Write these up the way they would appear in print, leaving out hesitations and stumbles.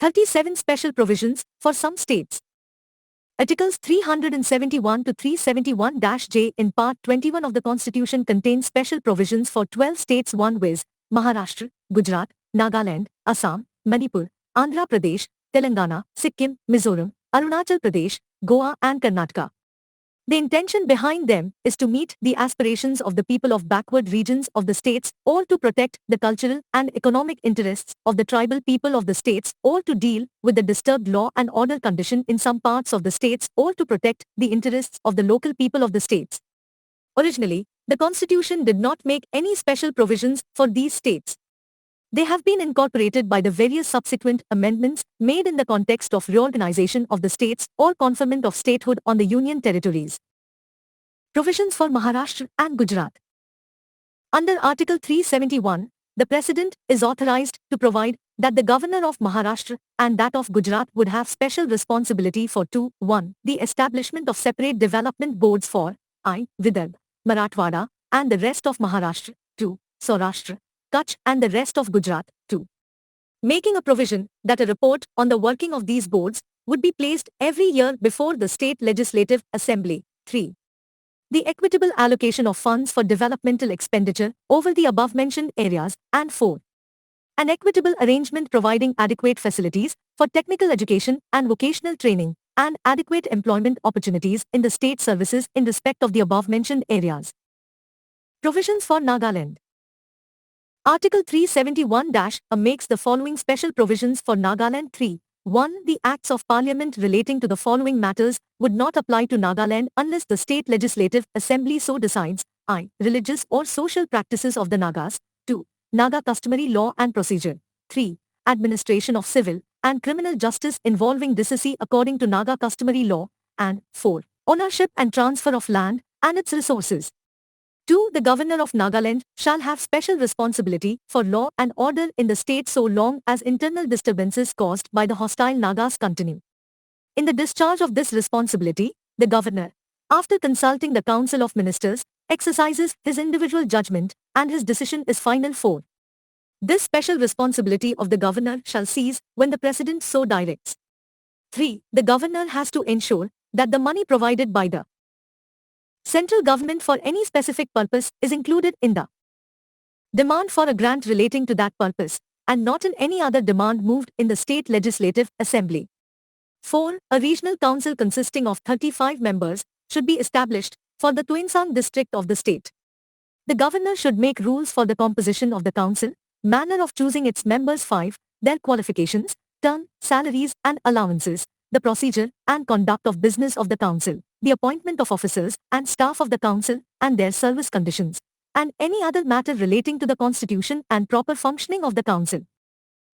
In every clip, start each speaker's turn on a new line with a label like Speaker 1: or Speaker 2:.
Speaker 1: 37 special provisions for some states. Articles 371 to 371-J in Part 21 of the Constitution contain special provisions for 12 states, one viz. Maharashtra, Gujarat, Nagaland, Assam, Manipur, Andhra Pradesh, Telangana, Sikkim, Mizoram, Arunachal Pradesh, Goa and Karnataka. The intention behind them is to meet the aspirations of the people of backward regions of the states, or to protect the cultural and economic interests of the tribal people of the states, or to deal with the disturbed law and order condition in some parts of the states, or to protect the interests of the local people of the states. Originally, the Constitution did not make any special provisions for these states. They have been incorporated by the various subsequent amendments made in the context of reorganization of the states or conferment of statehood on the Union territories. Provisions for Maharashtra and Gujarat. Under Article 371, the President is authorized to provide that the Governor of Maharashtra and that of Gujarat would have special responsibility for 1. The establishment of separate development boards for I. Vidarbha, Marathwada, and the rest of Maharashtra, 2. Saurashtra, Kutch and the rest of Gujarat, 2. Making a provision that a report on the working of these boards would be placed every year before the State Legislative Assembly, 3. The equitable allocation of funds for developmental expenditure over the above-mentioned areas, and 4. An equitable arrangement providing adequate facilities for technical education and vocational training, and adequate employment opportunities in the state services in respect of the above-mentioned areas. Provisions for Nagaland. Article 371-A makes the following special provisions for Nagaland. 3. 1. The Acts of Parliament relating to the following matters would not apply to Nagaland unless the State Legislative Assembly so decides. I. Religious or social practices of the Nagas. 2. Naga customary law and procedure. 3. Administration of civil and criminal justice involving deceasee according to Naga customary law. And 4. Ownership and transfer of land and its resources. 2. The Governor of Nagaland shall have special responsibility for law and order in the state so long as internal disturbances caused by the hostile Nagas continue. In the discharge of this responsibility, the Governor, after consulting the Council of Ministers, exercises his individual judgment and his decision is final. 4. This special responsibility of the Governor shall cease when the President so directs. 3. The Governor has to ensure that the money provided by the central government for any specific purpose is included in the demand for a grant relating to that purpose, and not in any other demand moved in the State Legislative Assembly. 4. A regional council consisting of 35 members should be established for the Tuensang district of the state. The Governor should make rules for the composition of the council, manner of choosing its members. 5. Their qualifications, term, salaries and allowances, the procedure and conduct of business of the council, the appointment of officers and staff of the council and their service conditions, and any other matter relating to the constitution and proper functioning of the council.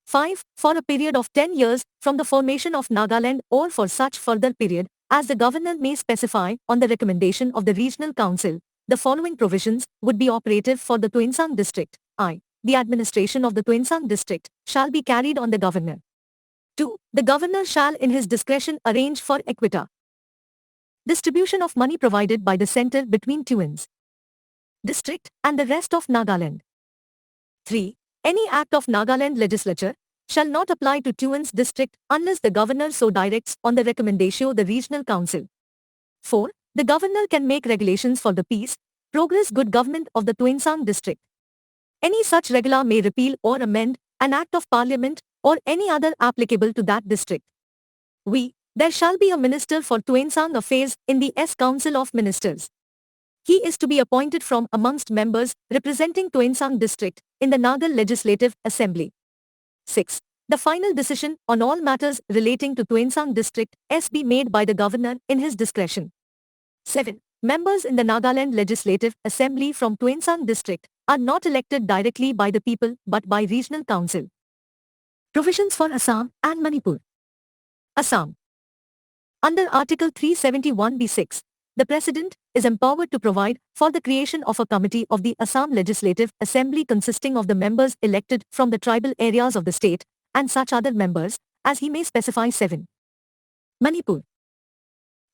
Speaker 1: 5. For a period of 10 years from the formation of Nagaland or for such further period as the Governor may specify on the recommendation of the Regional Council, the following provisions would be operative for the Tuensang district. I. The administration of the Tuensang district shall be carried on the Governor. 2. The Governor shall in his discretion arrange for equita distribution of money provided by the centre between Tuens district and the rest of Nagaland. 3. Any act of Nagaland legislature shall not apply to Tuens district unless the Governor so directs on the recommendation of the Regional Council. 4. The Governor can make regulations for the peace, progress, good government of the Tuensang district. Any such regula may repeal or amend an act of Parliament or any other applicable to that district. There shall be a minister for Tuensang affairs in the Council of Ministers. He is to be appointed from amongst members representing Tuensang district in the Nagal Legislative Assembly. 6. The final decision on all matters relating to Tuensang district be made by the Governor in his discretion. 7. Members in the Nagaland Legislative Assembly from Tuensang district are not elected directly by the people but by Regional Council. Provisions for Assam and Manipur. Assam. Under Article 371b(6), the President is empowered to provide for the creation of a committee of the Assam Legislative Assembly consisting of the members elected from the tribal areas of the state and such other members as he may specify. 7. Manipur.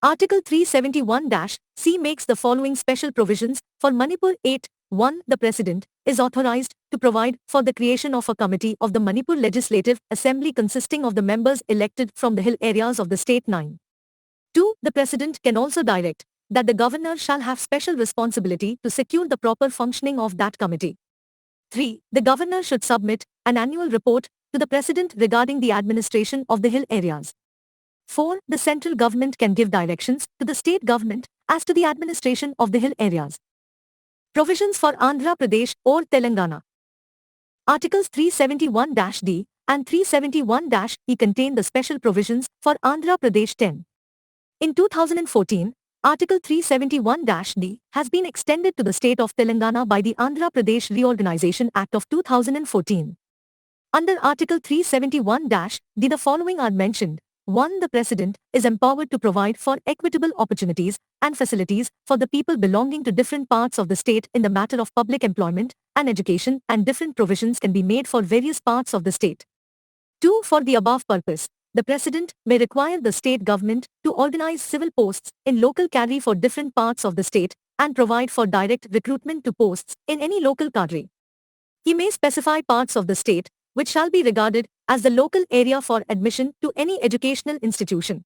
Speaker 1: Article 371-C makes the following special provisions for Manipur. 8. 1. The President is authorized to provide for the creation of a committee of the Manipur Legislative Assembly consisting of the members elected from the hill areas of the state. 9. 2. The President can also direct that the Governor shall have special responsibility to secure the proper functioning of that committee. 3. The Governor should submit an annual report to the President regarding the administration of the hill areas. 4. The central government can give directions to the state government as to the administration of the hill areas. Provisions for Andhra Pradesh or Telangana. Articles 371-D and 371-E contain the special provisions for Andhra Pradesh. 10. In 2014, Article 371-D has been extended to the state of Telangana by the Andhra Pradesh Reorganization Act of 2014. Under Article 371-D, the following are mentioned. 1. The President is empowered to provide for equitable opportunities and facilities for the people belonging to different parts of the state in the matter of public employment and education, and different provisions can be made for various parts of the state. 2. For the above purpose, the President may require the state government to organize civil posts in local cadre for different parts of the state and provide for direct recruitment to posts in any local cadre. He may specify parts of the state which shall be regarded as the local area for admission to any educational institution.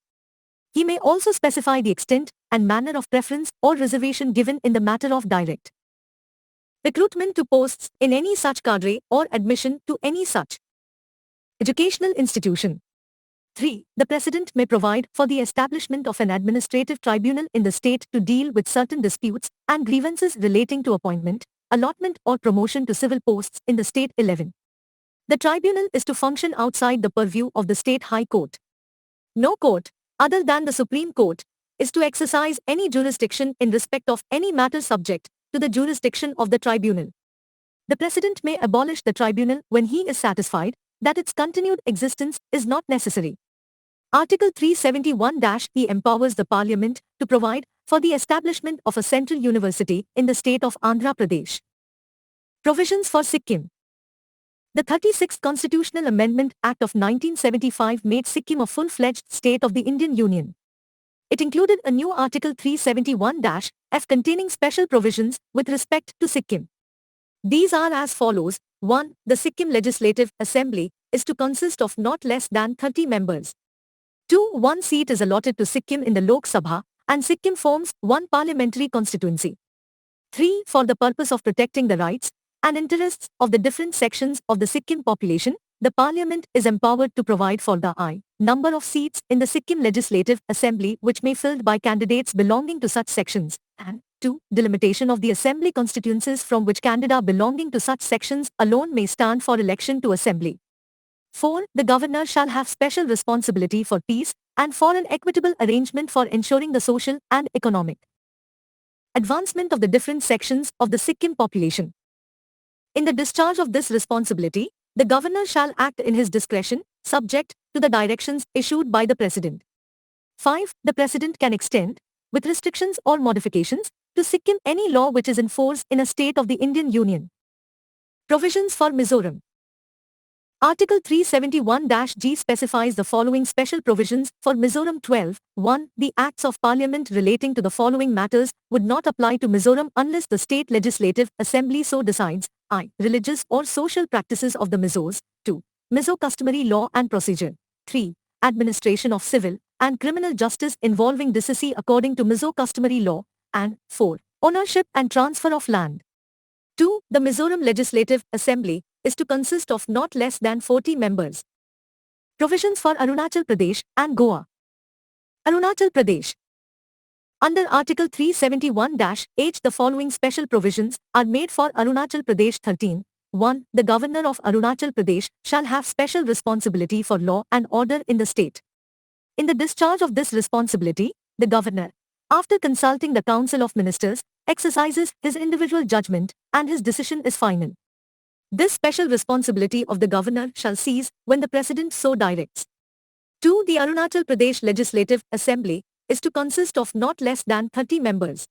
Speaker 1: He may also specify the extent and manner of preference or reservation given in the matter of direct recruitment to posts in any such cadre or admission to any such educational institution. 3. The President may provide for the establishment of an administrative tribunal in the state to deal with certain disputes and grievances relating to appointment, allotment or promotion to civil posts in the state. 11. The tribunal is to function outside the purview of the state high court. No court, other than the Supreme Court, is to exercise any jurisdiction in respect of any matter subject to the jurisdiction of the tribunal. The President may abolish the tribunal when he is satisfied that its continued existence is not necessary. Article 371-E empowers the Parliament to provide for the establishment of a central university in the state of Andhra Pradesh. Provisions for Sikkim. The 36th Constitutional Amendment Act of 1975 made Sikkim a full-fledged state of the Indian Union. It included a new Article 371-F containing special provisions with respect to Sikkim. These are as follows. 1. The Sikkim Legislative Assembly is to consist of not less than 30 members. 2. One seat is allotted to Sikkim in the Lok Sabha, and Sikkim forms one parliamentary constituency. 3. For the purpose of protecting the rights and interests of the different sections of the Sikkim population, the Parliament is empowered to provide for the number of seats in the Sikkim Legislative Assembly which may be filled by candidates belonging to such sections, and 2. Delimitation of the Assembly constituencies from which candidate belonging to such sections alone may stand for election to Assembly. 4. The Governor shall have special responsibility for peace and for an equitable arrangement for ensuring the social and economic advancement of the different sections of the Sikkim population. In the discharge of this responsibility, the Governor shall act in his discretion, subject to the directions issued by the President. 5. The President can extend, with restrictions or modifications, to Sikkim any law which is in force in a state of the Indian Union. Provisions for Mizoram. Article 371-G specifies the following special provisions for Mizoram. 12. 1. The Acts of Parliament relating to the following matters would not apply to Mizoram unless the State Legislative Assembly so decides. I. Religious or social practices of the Mizos. 2. Mizo customary law and procedure. 3. Administration of civil and criminal justice involving deceasee according to Mizo customary law. And 4. Ownership and transfer of land. 2. The Mizoram Legislative Assembly is to consist of not less than 40 members. Provisions for Arunachal Pradesh and Goa. Arunachal Pradesh. Under Article 371-H, the following special provisions are made for Arunachal Pradesh. 13. 1. The Governor of Arunachal Pradesh shall have special responsibility for law and order in the state. In the discharge of this responsibility, the Governor, after consulting the Council of Ministers, exercises his individual judgment and his decision is final. This special responsibility of the Governor shall cease when the President so directs. 2. The Arunachal Pradesh Legislative Assembly is to consist of not less than 30 members.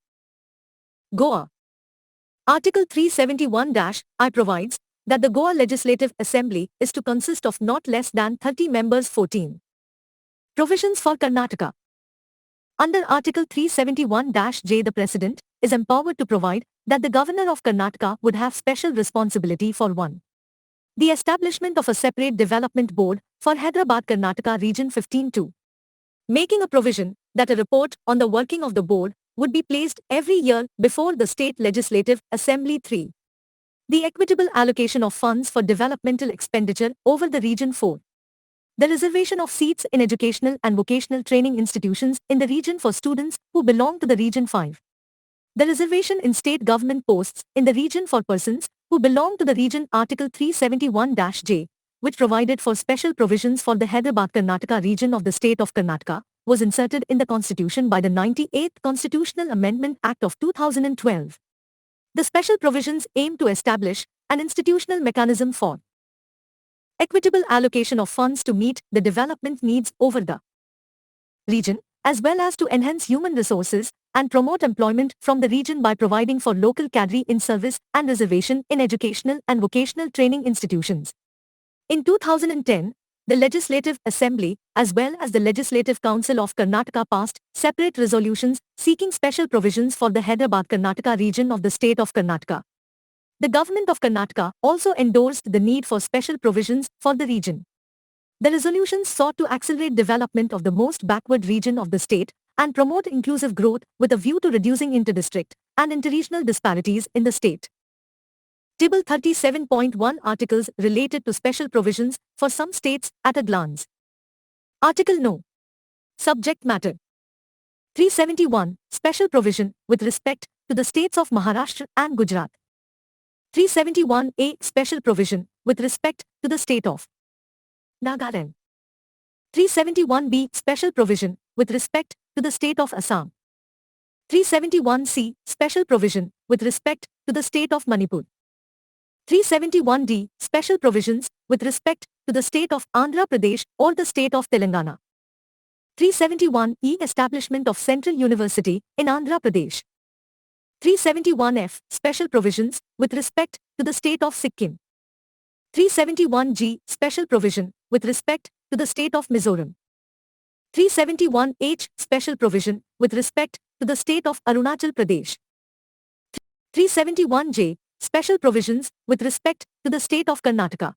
Speaker 1: Goa. Article 371-I provides that the Goa Legislative Assembly is to consist of not less than 30 members. 14. Provisions for Karnataka. Under Article 371-J, the President is empowered to provide that the Governor of Karnataka would have special responsibility for 1. The establishment of a separate development board for Hyderabad Karnataka Region 15-2. Making a provision that a report on the working of the board would be placed every year before the State Legislative Assembly 3. The equitable allocation of funds for developmental expenditure over the Region 4. The reservation of seats in educational and vocational training institutions in the region for students who belong to the Region 5. The reservation in state government posts in the region for persons who belong to the region Article 371-J, which provided for special provisions for the Hyderabad Karnataka region of the state of Karnataka, was inserted in the constitution by the 98th Constitutional Amendment Act of 2012. The special provisions aim to establish an institutional mechanism for equitable allocation of funds to meet the development needs over the region, as well as to enhance human resources and promote employment from the region by providing for local cadre in service and reservation in educational and vocational training institutions. In 2010, the Legislative Assembly as well as the Legislative Council of Karnataka passed separate resolutions seeking special provisions for the Hyderabad Karnataka region of the state of Karnataka. The government of Karnataka also endorsed the need for special provisions for the region. The resolutions sought to accelerate development of the most backward region of the state and promote inclusive growth with a view to reducing interdistrict and interregional disparities in the state. Table 37.1 Articles related to special provisions for some states at a glance. Article No. Subject Matter 371 Special Provision with respect to the states of Maharashtra and Gujarat. 371A Special Provision with respect to the state of Nagaland. 371B Special Provision with respect to the state of Assam. 371C Special Provision with respect to the state of Manipur. 371D Special Provisions with respect to the state of Andhra Pradesh or the state of Telangana. 371E Establishment of Central University in Andhra Pradesh. 371F Special Provisions with respect to the state of Sikkim. 371G Special Provision with respect to the state of Mizoram. 371H Special Provision with respect to the state of Arunachal Pradesh. 371J Special Provisions with respect to the state of Karnataka.